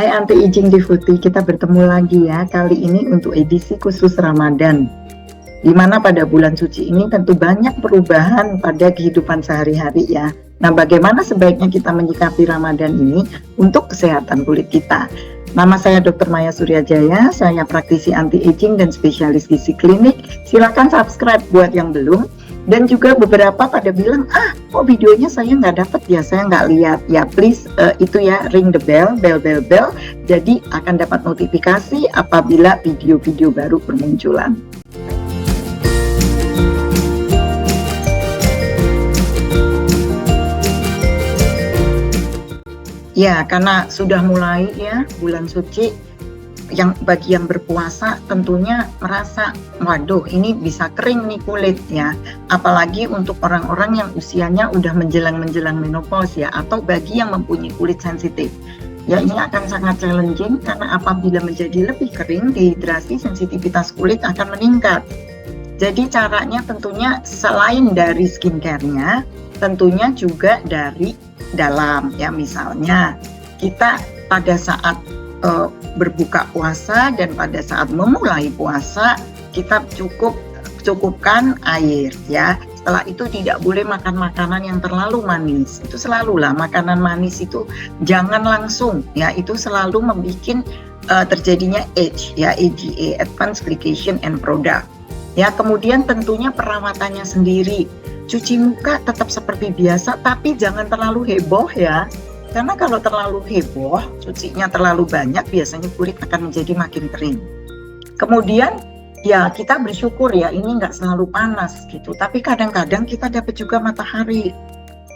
Hai Anti-Aging Devote, kita bertemu lagi ya, kali ini untuk edisi khusus Ramadan. Di mana pada bulan suci ini tentu banyak perubahan pada kehidupan sehari-hari ya. Nah, bagaimana sebaiknya kita menyikapi Ramadan ini untuk kesehatan kulit kita? Nama saya Dr. Maya Suryajaya, saya praktisi anti-aging dan spesialis gizi klinik. Silakan subscribe buat yang belum. Dan juga beberapa pada bilang, kok videonya saya nggak dapat ya, saya nggak lihat. Ya please, itu ya, ring the bell. Jadi akan dapat notifikasi apabila video-video baru bermunculan. Ya, karena sudah mulai ya bulan suci, yang bagi yang berpuasa tentunya merasa, waduh ini bisa kering nih kulit ya, apalagi untuk orang-orang yang usianya udah menjelang menopause ya, atau bagi yang mempunyai kulit sensitif ya, ini akan sangat challenging karena apabila menjadi lebih kering, dehidrasi, sensitivitas kulit akan meningkat. Jadi caranya tentunya selain dari skincare-nya, tentunya juga dari dalam ya, misalnya kita pada saat berbuka puasa dan pada saat memulai puasa kita cukupkan air ya. Setelah itu tidak boleh makan makanan yang terlalu manis. Itu selalulah makanan manis itu jangan langsung ya, itu selalu membuat terjadinya AGE ya, AGA, Advanced Glycation and Product. Ya, kemudian tentunya perawatannya sendiri. Cuci muka tetap seperti biasa tapi jangan terlalu heboh ya. Karena kalau terlalu heboh, cucinya terlalu banyak, biasanya kulit akan menjadi makin kering. Kemudian ya kita bersyukur ya, ini nggak selalu panas gitu, tapi kadang-kadang kita dapat juga matahari.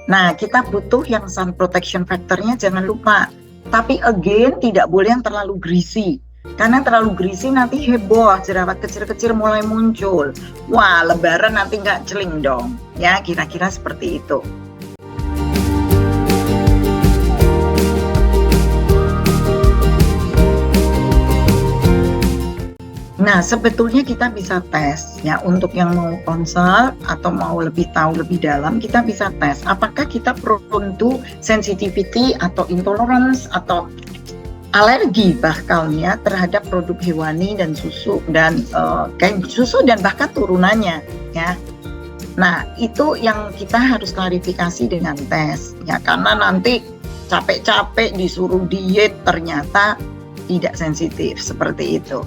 Nah, kita butuh yang sun protection factor-nya jangan lupa. Tapi again, tidak boleh yang terlalu greasy. Karena terlalu greasy nanti heboh, jerawat kecil-kecil mulai muncul. Wah, lebaran nanti nggak celing dong. Ya, kira-kira seperti itu. Nah, sebetulnya kita bisa tes ya, untuk yang mau konsul atau mau lebih tahu lebih dalam, kita bisa tes apakah kita prone to sensitivity atau intolerance atau alergi bahkan ya terhadap produk hewani dan susu dan kayak susu dan bahkan turunannya ya. Nah, itu yang kita harus klarifikasi dengan tes ya, karena nanti capek-capek disuruh diet ternyata tidak sensitif seperti itu.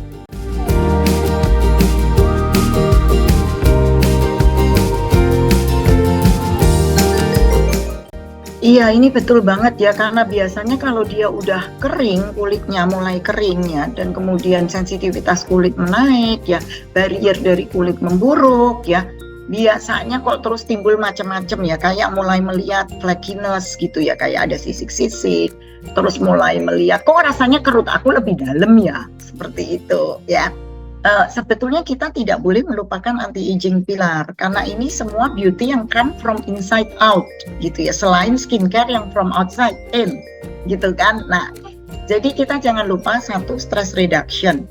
Iya, ini betul banget ya, karena biasanya kalau dia udah kering, kulitnya mulai kering ya, dan kemudian sensitivitas kulit menaik ya, barrier dari kulit memburuk ya, biasanya kok terus timbul macam-macam ya, kayak mulai melihat flakiness gitu ya, kayak ada sisik-sisik, terus mulai melihat kok rasanya kerut aku lebih dalam ya, seperti itu ya. Sebetulnya kita tidak boleh melupakan anti-aging pilar karena ini semua beauty yang come from inside out gitu ya, selain skincare yang from outside in gitu kan. Nah, jadi kita jangan lupa satu, stress reduction.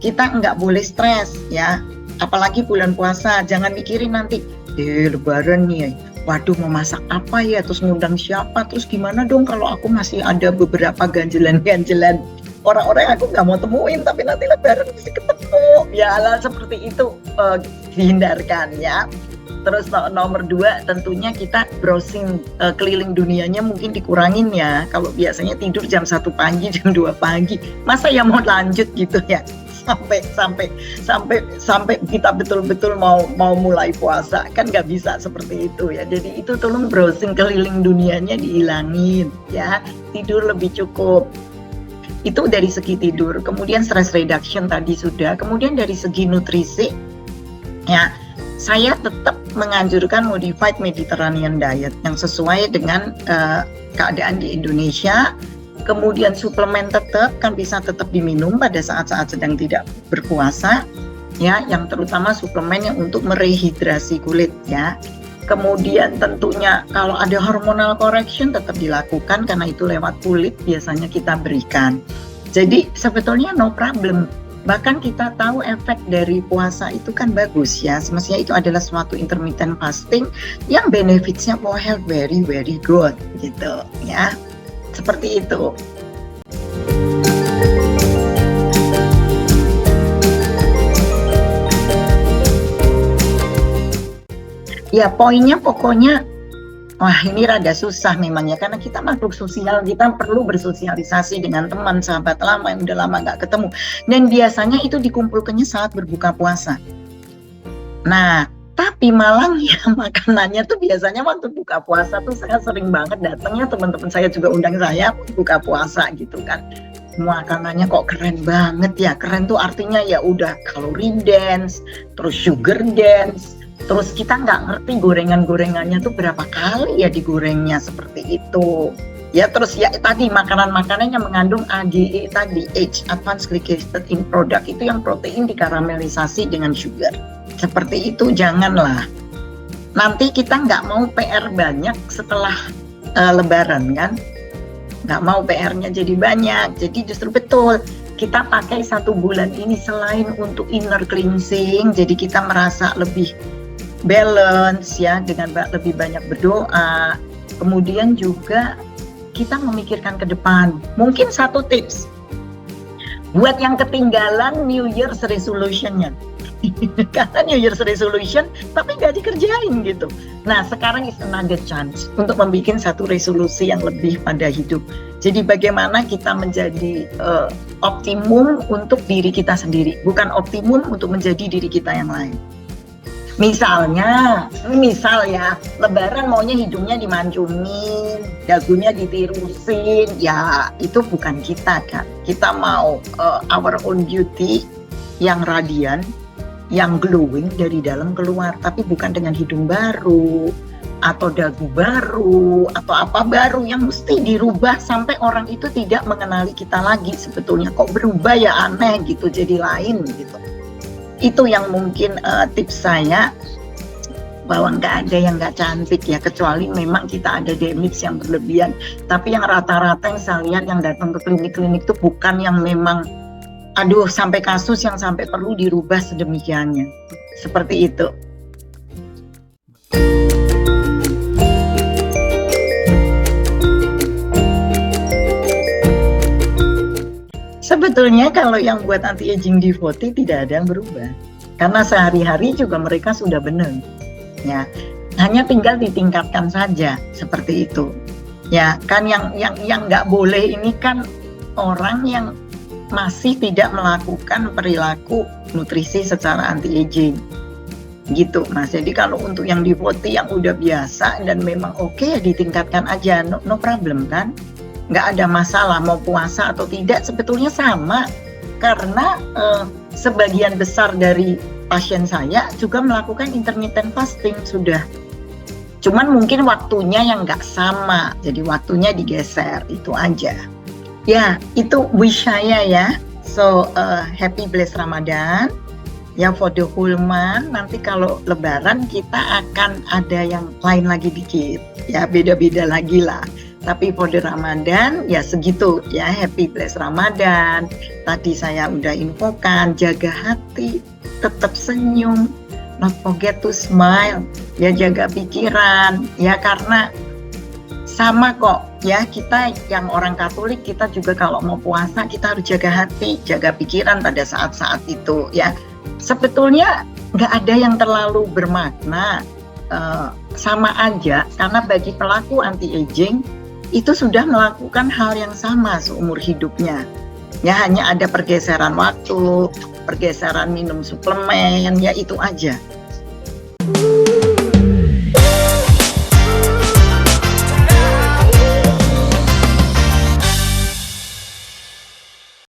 Kita nggak boleh stres ya, apalagi bulan puasa. Jangan mikirin nanti lebaran nih, waduh mau masak apa ya, terus ngundang siapa, terus gimana dong kalau aku masih ada beberapa ganjelan orang-orang yang aku nggak mau temuin tapi nanti lebaran mesti ketemu ya, lah seperti itu dihindarkan ya. Terus nomor 2 tentunya kita browsing keliling dunianya mungkin dikurangin ya. Kalau biasanya tidur jam 1 pagi, jam 2 pagi, masa ya mau lanjut gitu ya sampai kita betul-betul mau mulai puasa, kan nggak bisa seperti itu ya. Jadi itu tolong browsing keliling dunianya dihilangin ya, tidur lebih cukup. Itu dari segi tidur. Kemudian stress reduction tadi sudah. Kemudian dari segi nutrisi ya, saya tetap menganjurkan modified Mediterranean diet yang sesuai dengan keadaan di Indonesia. Kemudian suplemen tetap kan bisa tetap diminum pada saat-saat sedang tidak berpuasa ya, yang terutama suplemen yang untuk merehidrasi kulit ya. Kemudian tentunya kalau ada hormonal correction tetap dilakukan karena itu lewat kulit biasanya kita berikan. Jadi sebetulnya no problem. Bahkan kita tahu efek dari puasa itu kan bagus ya. Semestinya itu adalah suatu intermittent fasting yang benefitsnya for health very very good gitu ya. Seperti itu. Ya poinnya pokoknya, wah ini rada susah memang ya, karena kita makhluk sosial, kita perlu bersosialisasi dengan teman, sahabat lama yang udah lama nggak ketemu. Dan biasanya itu dikumpulkannya saat berbuka puasa. Nah, tapi malangnya makanannya tuh biasanya waktu buka puasa tuh saya sering banget datangnya, teman-teman saya juga undang saya buka puasa gitu kan. Makanannya kok keren banget ya. Keren tuh artinya ya udah calorie dense, terus sugar dense, terus kita nggak ngerti gorengan-gorengannya tuh berapa kali ya digorengnya seperti itu. Ya terus ya tadi makanan-makanan yang mengandung AGE tadi, Age Advanced Glycated in Product, itu yang protein dikaramelisasi dengan sugar. Seperti itu janganlah. Nanti kita nggak mau PR banyak setelah Lebaran kan. Nggak mau PR-nya jadi banyak. Jadi justru betul kita pakai 1 bulan ini selain untuk inner cleansing, jadi kita merasa lebih balance ya, dengan lebih banyak berdoa. Kemudian juga kita memikirkan ke depan. Mungkin satu tips buat yang ketinggalan New Year's resolution-nya. Karena New Year's resolution tapi nggak dikerjain gitu. Nah sekarang is another chance untuk membuat satu resolusi yang lebih pada hidup. Jadi bagaimana kita menjadi optimum untuk diri kita sendiri, bukan optimum untuk menjadi diri kita yang lain. Misalnya, misal ya, Lebaran maunya hidungnya dimancungin, dagunya ditirusin, ya itu bukan kita kan. Kita mau our own beauty yang radian, yang glowing dari dalam keluar, tapi bukan dengan hidung baru atau dagu baru atau apa baru yang mesti dirubah sampai orang itu tidak mengenali kita lagi. Sebetulnya kok berubah ya, aneh gitu, jadi lain gitu. Itu yang mungkin tips saya, bahwa nggak ada yang nggak cantik ya, kecuali memang kita ada damage yang berlebihan. Tapi yang rata-rata yang saya lihat yang datang ke klinik-klinik itu bukan yang memang aduh sampai kasus yang sampai perlu dirubah sedemikiannya. Seperti itu. Sebetulnya kalau yang buat anti-aging devotee tidak ada yang berubah. Karena sehari-hari juga mereka sudah benar. Ya, hanya tinggal ditingkatkan saja seperti itu. Ya, kan yang nggak boleh ini kan orang yang masih tidak melakukan perilaku nutrisi secara anti-aging. Gitu, Mas. Jadi kalau untuk yang devotee yang udah biasa dan memang oke ya ditingkatkan aja, no problem kan? Nggak ada masalah mau puasa atau tidak, sebetulnya sama. Karena sebagian besar dari pasien saya juga melakukan intermittent fasting sudah. Cuman mungkin waktunya yang nggak sama, jadi waktunya digeser, itu aja. Ya, itu wish saya ya. So, happy blessed Ramadan. Ya, for the whole month. Nanti kalau Lebaran kita akan ada yang lain lagi dikit. Ya, beda-beda lagi lah. Tapi for the Ramadan ya segitu ya, happy blessed Ramadan. Tadi saya udah infokan, jaga hati, tetap senyum, not forget to smile, ya jaga pikiran, ya karena sama kok ya, kita yang orang Katolik kita juga kalau mau puasa kita harus jaga hati, jaga pikiran pada saat-saat itu ya. Sebetulnya nggak ada yang terlalu bermakna, sama aja, karena bagi pelaku anti-aging itu sudah melakukan hal yang sama seumur hidupnya. Ya hanya ada pergeseran waktu, pergeseran minum suplemen, ya itu aja.